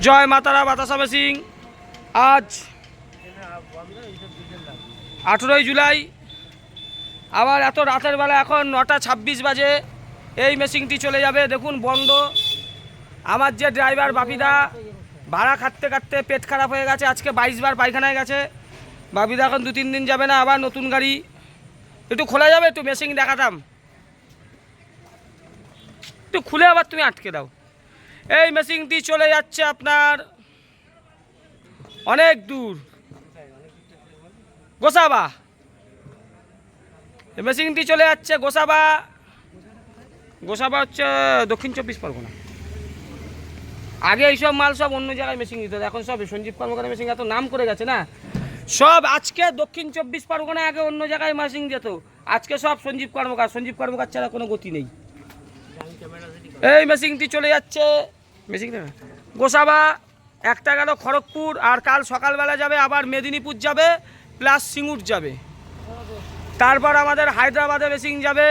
জয় মাতারা বাতাসা মেশিন। আজ 18ই জুলাই, আবার এত রাতের বেলা, এখন 9টা 26 বাজে, এই মেশিনটি চলে যাবে। দেখুন বন্ধ। আমার যে ড্রাইভার বাপিদা ভাড়া খাটতে খাটতে পেট খারাপ হয়ে গেছে, আজকে 22 বার পায়খানায় গেছে। বাপিদা এখন 2-3 দিন যাবে না, আবার নতুন গাড়ি। একটু খোলা যাবে? একটু মেশিন দেখাতাম, একটু খুলে আবার তুমি আটকে দাও। এই মেশিনটি চলে যাচ্ছে আপনার অনেক দূর, গোসাবা। মেশিনটি চলে যাচ্ছে গোসাবা। গোসাবা হচ্ছে দক্ষিণ 24 পরগনা। আগে এইসব মাল সব অন্য জায়গায় মেশিন দিত, এখন সব সঞ্জীব কর্মকার মেশিন এত নাম করে গেছে না, সব আজকে দক্ষিণ 24 পরগনা, আগে অন্য জায়গায় মেশিন যেত, আজকে সব সঞ্জীব কর্মকার ছাড়া কোনো গতি নেই। এই মেশিনটি চলে যাচ্ছে মেশিন গোসাবা। একটা গেল খড়গপুর, আর কাল সকালবেলা যাবে আবার মেদিনীপুর যাবে, প্লাস সিঙ্গুর যাবে। তারপর আমাদের হায়দ্রাবাদে মেশিন যাবে,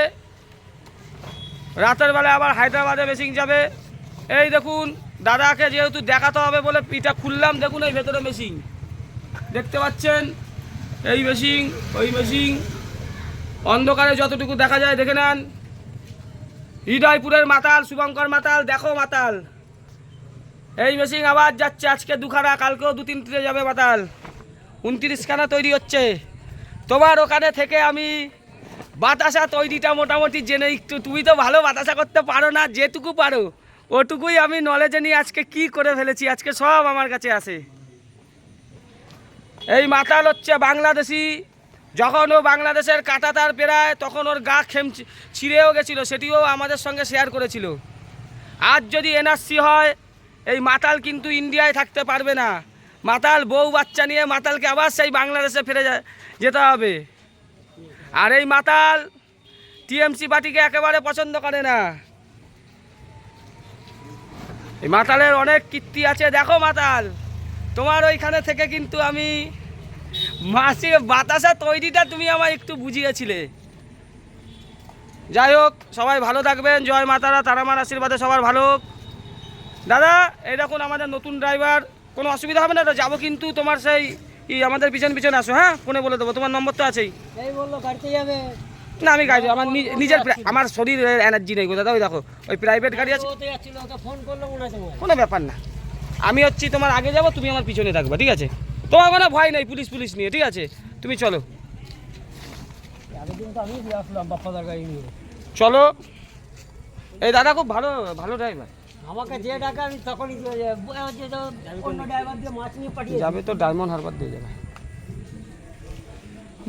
রাতের বেলা আবার হায়দ্রাবাদে মেশিন যাবে। এই দেখুন, দাদাকে যেহেতু দেখাতে হবে বলে পিঠা খুললাম। দেখুন এই ভেতরে মেশিন দেখতে পাচ্ছেন, এই মেশিন ওই মেশিন, অন্ধকারে যতটুকু দেখা যায় দেখে নেন। হৃদয়পুরের মাতাল, শুভঙ্কর মাতাল, দেখো মাতাল। এই মেশিন আবার যাচ্ছে, আজকে 2খানা, কালকেও 2-3টে যাবে মাতাল। 29খানা তৈরি হচ্ছে। তোমার ওখানে থেকে আমি বাতাসা তৈরিটা মোটামুটি জেনে, একটু তুমি তো ভালো বাতাসা করতে পারো না, যেটুকু পারো ওটুকুই আমি নলেজে নিয়ে আজকে কি করে ফেলেছি, আজকে সব আমার কাছে আসে। এই মাতাল হচ্ছে বাংলাদেশি। যখন ও বাংলাদেশের কাঁটাতার পেরায় তখন ওর গা ছিঁড়েও গেছিলো, সেটিও আমাদের সঙ্গে শেয়ার করেছিল। আজ যদি এনআরসি হয়, এই মাতাল কিন্তু ইন্ডিয়ায় থাকতে পারবে না। মাতাল বউ বাচ্চা নিয়ে মাতালকে আবার সেই বাংলাদেশে ফিরে যেতে হবে। আর এই মাতাল টিএমসি পার্টিকে একেবারে পছন্দ করে না। এই মাতালের অনেক কীর্তি আছে। দেখো মাতাল, তোমার ওইখানে থেকে কিন্তু আমি মাসি বাতাসা তৈরিটা তুমি আমায় একটু বুঝিয়েছিলে। যাই হোক, সবাই ভালো থাকবেন। জয় মাতারা, তারামার আশীর্বাদে সবার ভালো হোক। দাদা এই দেখুন আমাদের নতুন ড্রাইভার, কোনো অসুবিধা হবে না তো? যাবো কিন্তু তোমার সেই আমাদের পিছন আসো, হ্যাঁ ফোনে বলে দেবো, তোমার নম্বর তো আছেই। এই বললো গাড়িতে যাবে না, আমি গাড়ি, আমার নিজের, আমার শরীরের এনার্জি নেই গো দাদা। ওই দেখো ওই প্রাইভেট গাড়ি আছে, ফোন করলো মনে আছে, কোনো ব্যাপার না। আমি হচ্ছি তোমার আগে যাব, তুমি আমার পিছনে থাকবে, ঠিক আছে? তোমার কোনো ভয় নেই পুলিশ নিয়ে, ঠিক আছে? তুমি চলো, আগের দিন তো আমি আসলাম বাপ্পাদার গাড়ি নিয়ে। চলো। এই দাদা খুব ভালো ড্রাইভার। আমাকে যে টাকা আমি তখনই অন্য ড্রাইভার দিয়ে মাছ নিয়ে পাঠিয়ে যাবে তো ডায়মন্ড হারবার দিয়ে যাবে।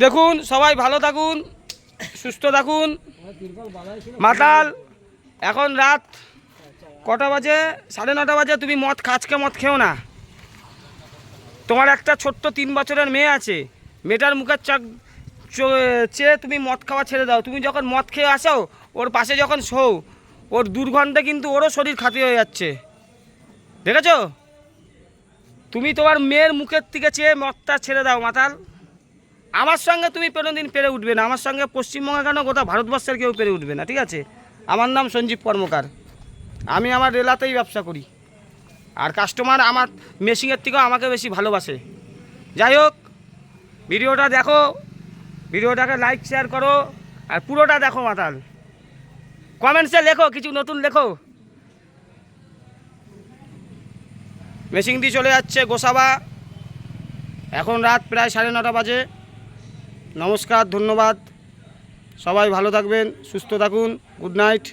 দেখুন সবাই ভালো থাকুন, সুস্থ থাকুন। মাতাল এখন রাত কটা বাজে? 9:30 বাজে। তুমি মদ খেও না। তোমার একটা ছোট্ট 3 বছরের মেয়ে আছে, মেয়েটার মুখের চেয়ে তুমি মদ খাওয়া ছেড়ে দাও। তুমি যখন মদ খেয়ে আসো, ওর পাশে যখন শোও, ওর দুর্গন্ধে কিন্তু ওরও শরীর খাতি হয়ে যাচ্ছে, দেখেছো? তুমি তোমার মেয়ের মুখের থেকে চেয়ে মদটা ছেড়ে দাও মাতাল। আমার সঙ্গে তুমি কোনোদিন পেরে উঠবে না, আমার সঙ্গে পশ্চিমবঙ্গে কেন গোটা ভারতবর্ষের কেউ পেরে উঠবে না, ঠিক আছে? আমার নাম সঞ্জীব কর্মকার, আমি আমার রেলাতেই ব্যবসা করি, আর কাস্টমার আমার মেশিনের থেকেও আমাকে বেশি ভালোবাসে। যাই হোক, ভিডিওটা দেখো, ভিডিওটাকে লাইক শেয়ার করো, আর পুরোটা দেখো মাতাল। কমেন্টসে লেখো, কিছু নতুন লেখো। মেশিনটি চলে যাচ্ছে গোসাবা। এখন রাত প্রায় 9:30 বাজে। নমস্কার, ধন্যবাদ। সবাই ভালো থাকবেন, সুস্থ থাকুন। Good night.